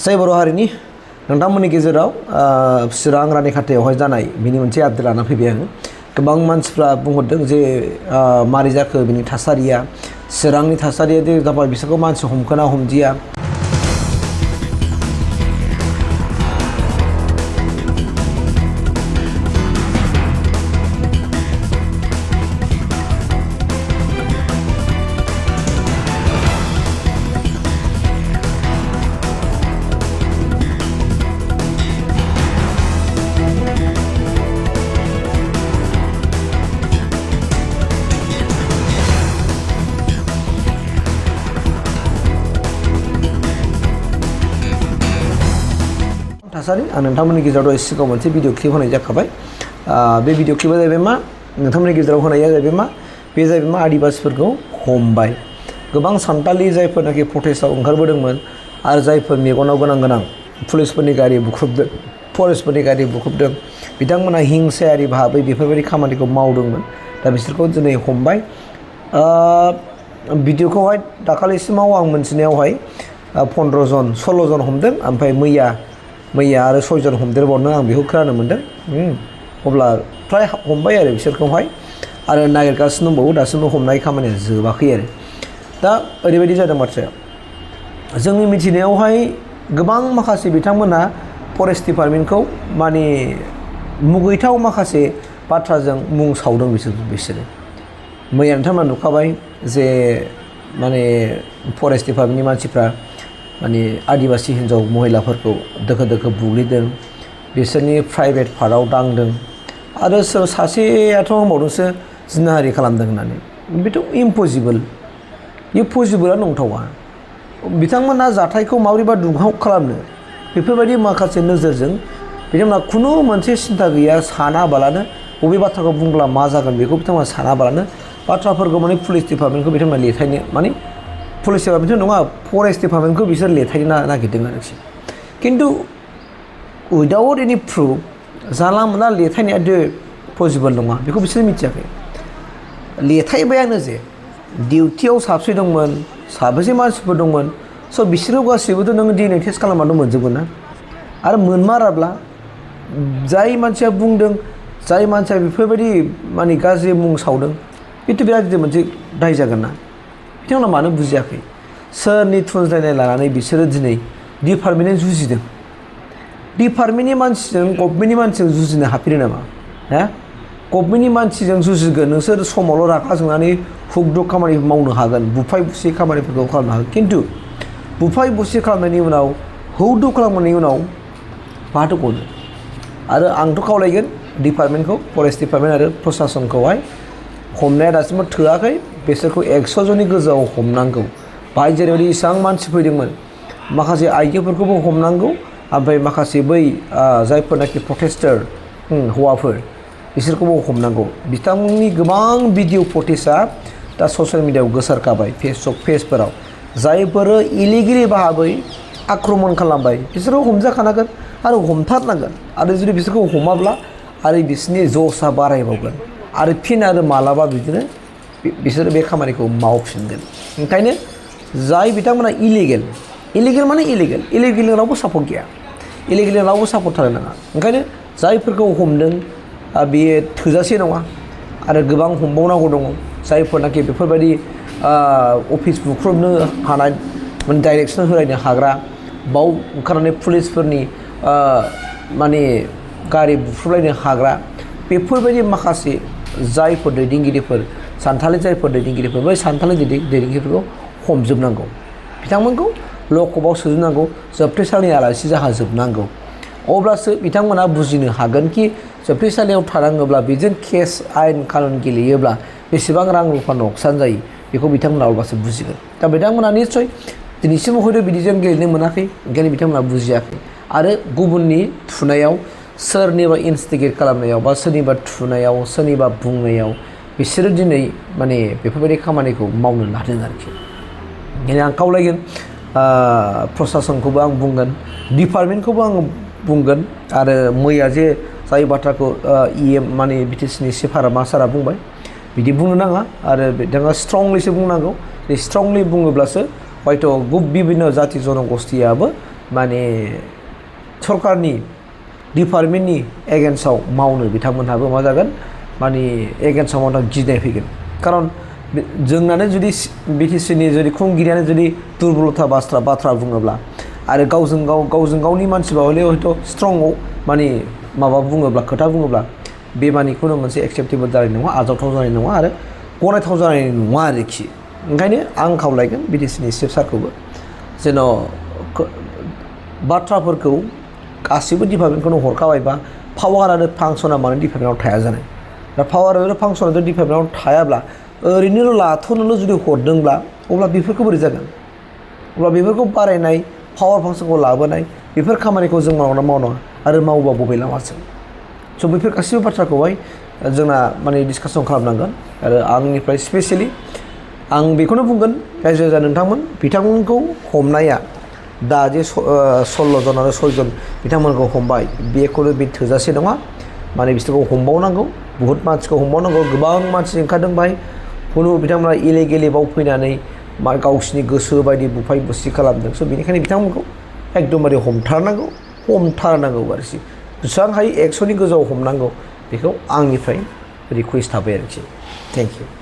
जाय बर' हारिनि नोंथांमोननि गेजेराव चिरां रानिखाथायावहाय जानाय बिनि मोनसे आपडेट लाना फैबाय आङो। गोबां मानसिफ्रा बुंहरदों जे मारै जाखो बिनि थासारिया, चिरांनि थासारिया जे जाबाय बिसोरखौ मानसि हमखोना हमदिया। थासारि आं नोंथांमोननि गेजेराव सिगाङाव मोनसे भिडिअ क्लिप होनाय जाखाबाय। बे भिडिअ क्लिपआ जाहैबाय मा, नोंथांमोननि गेजेराव होनाया जाहैबाय मा, बे जाहैबाय मा आदिबासिफोरखौ हमबाय। गोबां सानथालि जायफोरनाखि प्रटेस्टआव ओंखारबोदोंमोन आरो जायफोर मेगनाव गोनां पुलिसफोरनि गारि बुख्रुबदों, फरेस्टफोरनि गारि बुख्रुबदों, बिथांमोना हिंसायारि भाबै बेफोरबायदि खामानिखौ मावदोंमोन। दा बिसोरखौ दिनै हमबाय। भिडिअखौहाय दाखालिसिमाव आं मोनथिनायावहाय 15 जन 16 जन हमदों, ओमफ्राय मैया आरो 6 जन हमदेरबावनो आं बेखौ खोनानो मोन्दों। अब्ला फ्राय हमबाय आरो बिसोरखौहाय, आरो नागिरगासिनो दंबावो, दासिमबो हमनाय खामानिया जोबाखै आरो। दा ओरैबायदि जादों बाथ्राया, जोंनि मिथिनायावहाय गोबां माखासे बिथांमोना फरेस्ट डिपार्टमेन्टखौ माने मुगैथाव माखासे बाथ्राजों मुं सावदों बिसोरो। मैया नोंथांमोना नुखाबाय जे माने फरेस्ट डिपार्टमेन्टनि मानसिफ्रा माने आदिबासि हिन्जाव महिलाफोरखौ दोखो दोखो बुग्लिदों, बिसोरनि प्राइभेट पार्टआव दांदों, आरो सोर सासेयाथ' होनबावदोंसो जिनाहारि खालामदों होननानै। बेथ' इम्पसिबोल, बे पसिबोला नंथावा। बिथांमोना जाथायखौ माबोरैबा दुंहाव खालामनो, बेफोरबायदि माखासे नोजोरजों बिथांमोना खुनु मोनसे सिन्था गैया, सानाबालानो बबे बाथ्राखौ बुंब्ला मा जागोन बेखौ बिथांमोना सानाबालानो बाथ्राफोरखौ माने पुलिस डिपार्टमेन्टखौ बिथांमोना लेथायनो, माने पुलिस डिपार्टमेन्ट नङा, फरेस्ट डिपार्टमेन्टखौ बिसोर लेथायनो नागिरदों आरोखि। खिन्थु उइदाउट एनि प्रुफ जानला मोनला लेथायनाया पसिबोल नङा, बेखौ बिसोर मिथियाखै। लेथायबायानो जे डिउटियाव साबसे दंमोन, साबेसे मानसिफोर दंमोन, स' बिसोरो गासैबोथ' नोङो DNA टेस्ट खालामबानो मोनजोबगोन ना। आरो मोनमाराब्ला जाय मानसिया बुंदों, जाय मानसिया बेफोरबायदि माने गाज्रि मुं सावदों, बेथ' बिराद गिदिर मोनसे दाय जागोन ना। बिथांमोना मानो बुजियाखै? सोरनि थुनज्लायनाय लानानै बिसोरो दिनै डिपार्टमेन्टजों जुजिदों? डिपार्टमेन्टनि मानसिजों गभर्नमेन्टनि मानसिजों जुजिनो हाफेरो नामा? गभर्नमेन्टनि मानसिजों जुजिगोन, नोंसोर समावल' रागा जोंनानै हुक दुक खामानि मावनो हागोन, बुफाय बुसि खामानिफोरखौ खालामनो हागोन। खिन्थु बुफाय बुसि खालामनायनि उनाव, हुक दुक खालामनायनि उनाव माथो गनो? आरो आंथ' खावलायगोन डिपार्टमेन्टखौ, फरेस्ट डिपार्टमेन्ट आरो प्रसासनखौहाय, हमनाया दासिमबो थोआखै, बिसोरखौ 100 जननि गोजौआव हमनांगौ। बाहाय जेरैबायदि इसेबां मानसि फैदोंमोन, माखासे आइजोफोरखौबो हमनांगौ, ओमफ्राय माखासे बै जायफोरनाखि प्रटेस्टार हौवाफोर, बिसोरखौबो हमनांगौ। बिथांमोननि गोबां भिडिअ फुटेजआ दा ससियेल मिडियायाव गोसारखाबाय, फेसबुक पेजफोराव। जायफोरो इलिगेलि भाबै आक्रमन खालामबाय, बिसोरो हमजाखानांगोन आरो हमथारनांगोन। आरो जुदि बिसोरखौ हमाब्ला आरो बिसोरनि जसआ बारायबावगोन, आरो फिन आरो मालाबा बिदिनो बिसोरो बे खामानिखौ मावफिनगोन। ओंखायनो जाय बिथांमोना इलिगेल माने इलिगेल रावबो सापर्ट गैया, इलिगेल रावबो सापर्ट थानो नाङा। ओंखायनो जायफोरखौ हमदों बेयो थोजासे नङा, आरो गोबां हमबावनांगौ दङ। जायफोरनाखि बेफोरबायदि अफिस बुख्रुबनो हानाय, माने डाइरेक्सन होलायनो हाग्रा, बाव ओंखारनानै पुलिसफोरनि माने गारि बुख्रुबलायनो हाग्रा, बेफोरबायदि माखासे जायफोर दैदेनगिरिफोर, सानथालि जायफोर दैदेनगिरिफोर, बै सानथालि दैदेनगिरिफोरखौ हमजोबनांगौ, बिथांमोनखौ लकआपआव सोजोबनांगौ, जोबथेसालिनि आलासि जाहोजोबनांगौ। अब्लासो बिथांमोना बुजिनो हागोन कि जोबथेसालियाव थानाङोब्ला बेजों केस आयेन कानुन गेलेयोब्ला बेसेबां रां रुफा नकसान जायो, बेखौ बिथांमोना अब्लासो बुजिगोन। दा बिथांमोना निस्सय दिनैसिम हयथ' बिदिजों गेलेनो मोनाखै, ओंखायनो बिथांमोना बुजियाखै। आरो गुबुननि थुनायाव, सोरनिबा इनस्टिगेट खालामनायाव, बा सोरनिबा थुनायाव, सोरनिबा बुंनायाव बिसोरो दिनै माने बेफोरबायदि खामानिखौ मावनो लादों आरोखि। ओंखायनो आं खावलायगोन प्रसासनखौबो आं बुंगोन, डिपार्टमेन्टखौबो आं बुंगोन। आरो मैया जे जाय बाथ्राखौ माने बिटिसिनि चिफ मार्शाला बुंबाय, बिदि बुंनो नाङा, आरो बिथाङा स्ट्रंलिसो बुंनांगौ। स्ट्रंलि बुङोब्लासो हयथ' बिभिन्न जाथि जनगोष्ठीयाबो माने सरकारनि डिपार्टमेन्टनि एगेन्स्टआव मावनो बिथांमोनहाबो मा जागोन माने एगेन्स्टआव मावनो गिनाय फैगोन खारन जोंनानो जुदि बिटिसिनि जुदि खुंगिरियानो जुदि दुरबलथा बाथ्रा बुङोब्ला आरो गावजों गावनि मानसिबा हले हयथ' स्ट्रंआव माने माबा बुङोब्ला खोथा बुङोब्ला बे माने खुनु मोनसे एक्सेप्टेबल जानाय नङा आजावथाव जानाय नङा आरो गनायथाव जानाय नङा आरोखि ओंखायनो आं खावलायगोन बिटिसिनि चिफ सारखौबो जेन' बाथ्राफोरखौ गासिबो डिपार्टमेन्टखौनो हरखाबायबा पावार आरो फांसना मानो डिपार्टमेन्टआव थाया जानाय दा पावार आरो फांसना जुदि डिपार्टमेन्टआव थायाब्ला ओरैनो लाथ'नोल' जुदि हरदोंब्ला अब्ला बेफोरखौ बोरै जागोन अब्ला बेफोरखौ बारायनाय पावार फांसनखौ लाबोनाय बेफोर खामानिखौ जों मावनाङा आरो मावोबा बबे लामाजों स' बेफोर गासिबो बाथ्राखौहाय जोंना माने डिसकासन खालामनांगोन आरो आंनिफ्राय स्पेसियेलि आं बेखौनो बुंगोन रायजो राजा नोंथांमोन बिथांमोनखौ हमनाया दा जे 16 जन आरो 6 जन बिथांमोनखौ हमबाय बेखौनो बे थोजासे नङा माने बिसोरखौ हमबावनांगौ बुहुत मानसिखौ हमबावनांगौ गोबां मानसि ओंखारदों बाहाय खुनु बिथांमोना इलिगेलि बाव फैनानै गावसिनि गोसो बायदि बुफाय बुसि खालामदों स' बेनिखायनो बिथांमोनखौ एकदमबारे हमथारनांगौ आरोखि जेसेबां हायो 100नि गोजौआव हमनांगौ बेखौ आंनिफ्राय रिकुवेस्ट थाबाय आरोखि थेंक इउ